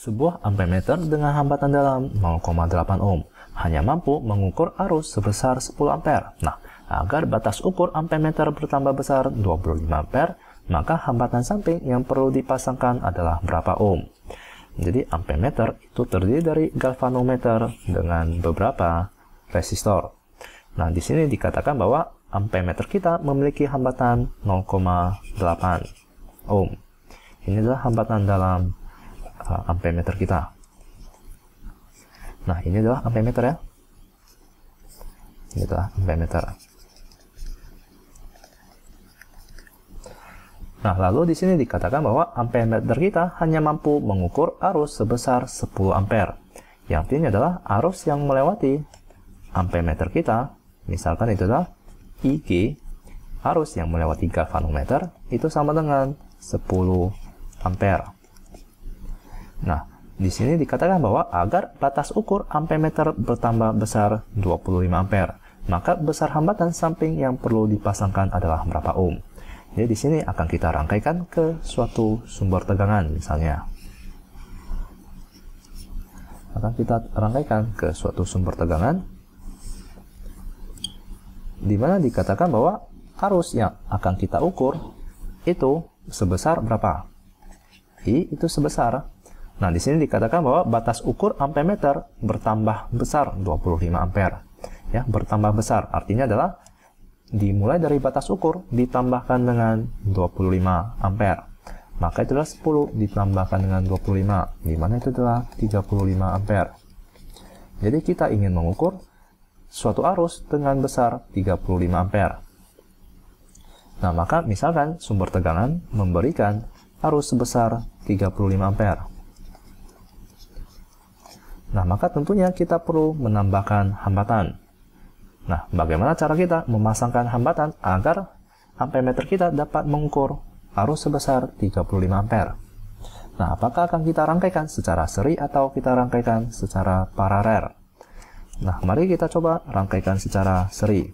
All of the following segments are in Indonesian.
Sebuah amperemeter dengan hambatan dalam 0,8 ohm hanya mampu mengukur arus sebesar 10 ampere. Nah, agar batas ukur amperemeter bertambah besar 25 ampere, maka hambatan samping yang perlu dipasangkan adalah berapa ohm. Jadi amperemeter itu terdiri dari galvanometer dengan beberapa resistor. Nah, di sini dikatakan bahwa amperemeter kita memiliki hambatan 0,8 ohm. Ini adalah hambatan dalam amperemeter kita. Nah, ini adalah amperemeter ya. Ini adalah amperemeter. Nah, lalu di sini dikatakan bahwa amperemeter kita hanya mampu mengukur arus sebesar 10 ampere. Yang artinya adalah arus yang melewati amperemeter kita, misalkan itu adalah IG, arus yang melewati galvanometer itu sama dengan 10 ampere. Nah, di sini dikatakan bahwa agar batas ukur amperemeter bertambah besar 25 ampere, maka besar hambatan samping yang perlu dipasangkan adalah berapa ohm. Jadi di sini akan kita rangkaikan ke suatu sumber tegangan misalnya. Akan kita rangkaikan ke suatu sumber tegangan di mana dikatakan bahwa arus yang akan kita ukur itu sebesar berapa? I itu sebesar. Nah, di sini dikatakan bahwa batas ukur amperemeter bertambah besar 25 ampere. Ya, bertambah besar artinya adalah dimulai dari batas ukur ditambahkan dengan 25 ampere. Maka itu adalah 10 ditambahkan dengan 25, di mana itu adalah 35 ampere. Jadi kita ingin mengukur suatu arus dengan besar 35 ampere. Nah, maka misalkan sumber tegangan memberikan arus sebesar 35 ampere. Nah, maka tentunya kita perlu menambahkan hambatan. Nah, bagaimana cara kita memasangkan hambatan agar amperemeter kita dapat mengukur arus sebesar 35 ampere? Nah, apakah akan kita rangkaikan secara seri atau kita rangkaikan secara paralel? Nah, mari kita coba rangkaikan secara seri.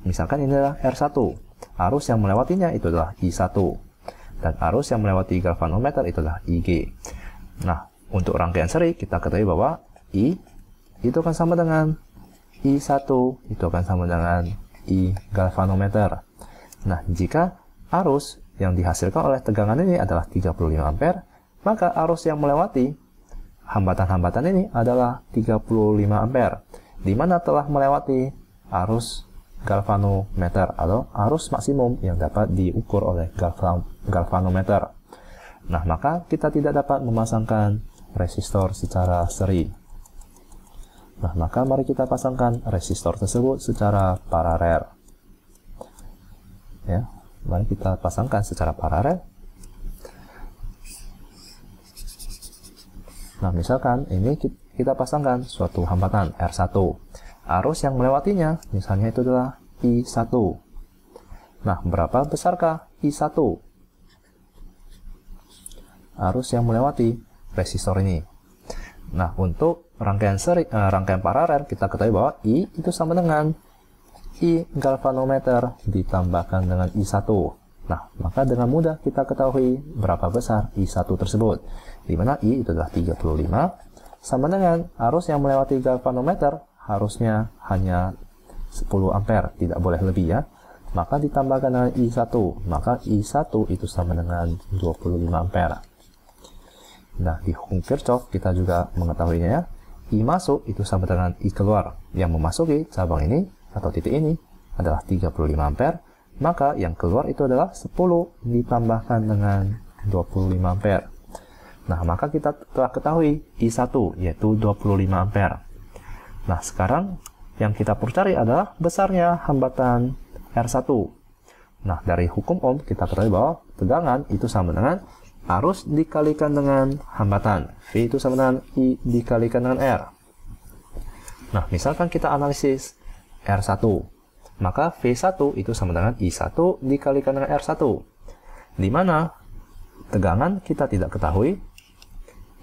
Misalkan ini adalah R1. Arus yang melewatinya itu adalah I1. Dan arus yang melewati galvanometer itu adalah IG. Nah, untuk rangkaian seri kita ketahui bahwa I itu akan sama dengan I1 itu akan sama dengan I galvanometer. Nah, jika arus yang dihasilkan oleh tegangan ini adalah 35 ampere, maka arus yang melewati hambatan-hambatan ini adalah 35 ampere, di mana telah melewati arus galvanometer atau arus maksimum yang dapat diukur oleh galvanometer. Nah, maka kita tidak dapat memasangkan resistor secara seri. Nah, maka mari kita pasangkan resistor tersebut secara paralel. Ya, mari kita pasangkan secara paralel. Nah, misalkan ini kita pasangkan suatu hambatan R1. Arus yang melewatinya misalnya itu adalah I1. Nah, berapa besarkah I1? Arus yang melewati resistor ini. Nah, untuk rangkaian paralel kita ketahui bahwa I itu sama dengan I galvanometer ditambahkan dengan I1. Nah, maka dengan mudah kita ketahui berapa besar I1 tersebut. Di mana I itu adalah 35 sama dengan arus yang melewati galvanometer harusnya hanya 10 ampere, tidak boleh lebih ya. Maka ditambahkan dengan I1, maka I1 itu sama dengan 25 ampere. Nah, di hukum Kirchhoff kita juga mengetahuinya ya. I masuk itu sama dengan I keluar. Yang memasuki cabang ini atau titik ini adalah 35 ampere, maka yang keluar itu adalah 10 ditambahkan dengan 25 ampere. Nah, maka kita telah ketahui I1 yaitu 25 ampere. Nah, sekarang yang kita perlu cari adalah besarnya hambatan R1. Nah, dari hukum Ohm kita ketahui bahwa tegangan itu sama dengan arus dikalikan dengan hambatan. V itu sama dengan I dikalikan dengan R. Nah, misalkan kita analisis R1. Maka V1 itu sama dengan I1 dikalikan dengan R1. Di mana tegangan kita tidak ketahui,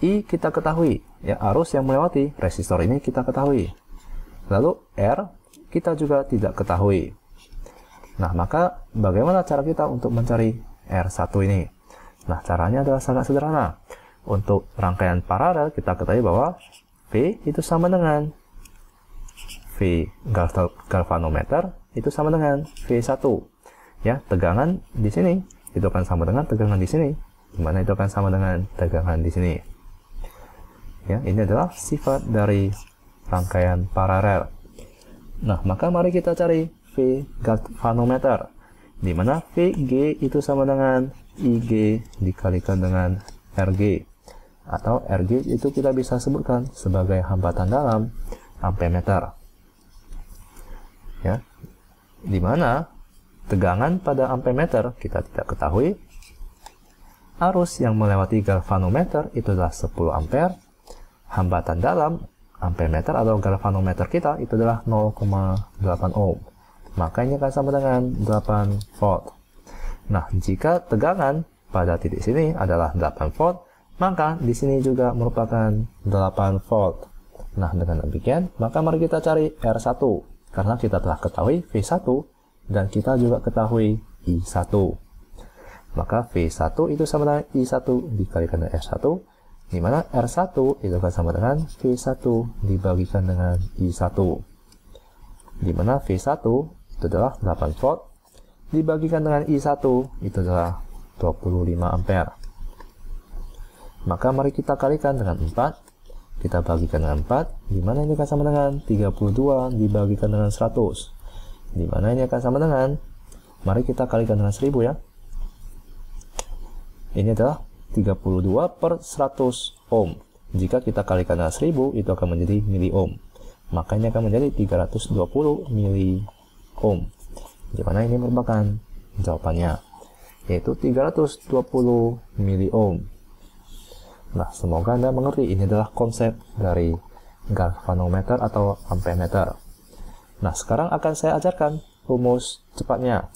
I kita ketahui. Ya, arus yang melewati resistor ini kita ketahui. Lalu R kita juga tidak ketahui. Nah, maka bagaimana cara kita untuk mencari R1 ini? Nah, caranya adalah sangat sederhana. Untuk rangkaian paralel kita ketahui bahwa V itu sama dengan V galvanometer itu sama dengan V1. Ya, tegangan di sini itu akan sama dengan tegangan di sini, di mana itu akan sama dengan tegangan di sini. Ya, ini adalah sifat dari rangkaian paralel. Nah, maka mari kita cari V galvanometer, di mana VG itu sama dengan IG dikalikan dengan RG, atau RG itu kita bisa sebutkan sebagai hambatan dalam amperemeter. Ya, di mana tegangan pada amperemeter kita tidak ketahui, arus yang melewati galvanometer itu adalah 10 ampere, hambatan dalam amperemeter atau galvanometer kita itu adalah 0,8 ohm. Maka ini akan sama dengan 8 volt. Nah, jika tegangan pada titik sini adalah 8 volt, maka di sini juga merupakan 8 volt. Nah, dengan demikian, maka mari kita cari R1. Karena kita telah ketahui V1 dan kita juga ketahui I1. Maka V1 itu sama dengan I1 dikalikan dengan R1, di mana R1 itu akan sama dengan V1 dibagikan dengan I1. Di mana V1 itu adalah 8 volt dibagikan dengan I1 itu adalah 25 ampere. Maka mari kita kalikan dengan 4. Kita bagikan dengan 4, di mana ini akan sama dengan 32 dibagikan dengan 100. Di mana ini akan sama dengan, mari kita kalikan dengan 1000 ya. Ini adalah 32 per 100 ohm. Jika kita kalikan dengan 1000, itu akan menjadi mili ohm. Maka ini akan menjadi 320 mili ohm. Di mana ini merupakan jawabannya, yaitu 320 mili ohm. Nah, semoga Anda mengerti ini adalah konsep dari galvanometer atau amperemeter. Nah, sekarang akan saya ajarkan rumus cepatnya,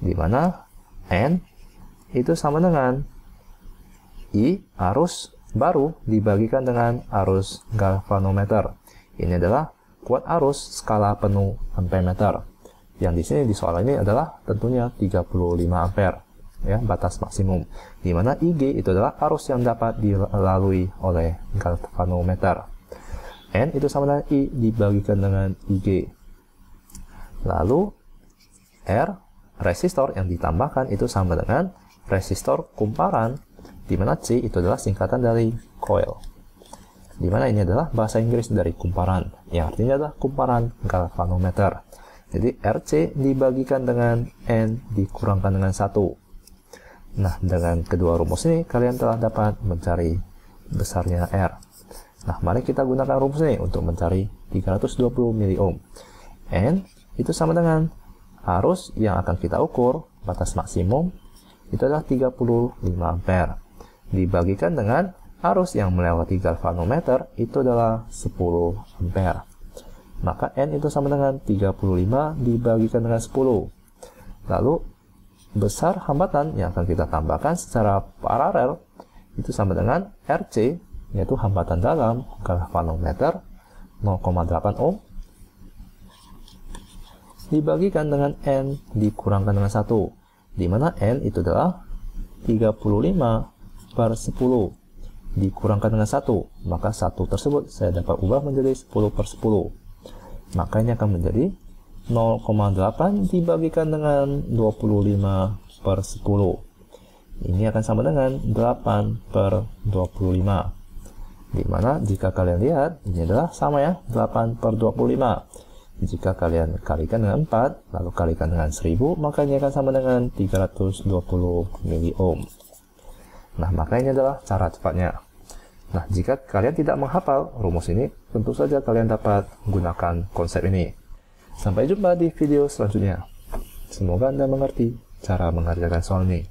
di mana N itu sama dengan I arus baru dibagikan dengan arus galvanometer. Ini adalah kuat arus skala penuh amperemeter. Yang di sini di soal ini adalah tentunya 35 ampere, ya, batas maksimum. Di mana IG itu adalah arus yang dapat dilalui oleh galvanometer. N itu sama dengan I dibagikan dengan IG. Lalu R, resistor yang ditambahkan itu sama dengan resistor kumparan, di mana C itu adalah singkatan dari coil. Di mana ini adalah bahasa Inggris dari kumparan, yang artinya adalah kumparan galvanometer. Jadi RC dibagikan dengan N dikurangkan dengan 1. Nah, dengan kedua rumus ini kalian telah dapat mencari besarnya R. Nah, mari kita gunakan rumus ini untuk mencari 320 mili ohm. N itu sama dengan arus yang akan kita ukur, batas maksimum itu adalah 35 ampere. Dibagikan dengan arus yang melewati galvanometer itu adalah 10 ampere. Maka N itu sama dengan 35 dibagikan dengan 10. Lalu besar hambatan yang akan kita tambahkan secara paralel itu sama dengan RC, yaitu hambatan dalam galvanometer 0,8 ohm dibagikan dengan N dikurangkan dengan 1, di mana N itu adalah 35 per 10 dikurangkan dengan 1, maka 1 tersebut saya dapat ubah menjadi 10 per 10. Maka ini akan menjadi 0,8 dibagikan dengan 25 per 10. Ini akan sama dengan 8 per 25. Dimana jika kalian lihat, ini adalah sama ya, 8 per 25. Jika kalian kalikan dengan 4, lalu kalikan dengan 1000, maka ini akan sama dengan 320 mili ohm. Nah, maka ini adalah cara cepatnya. Nah, jika kalian tidak menghafal rumus ini, tentu saja kalian dapat gunakan konsep ini. Sampai jumpa di video selanjutnya. Semoga Anda mengerti cara mengerjakan soal ini.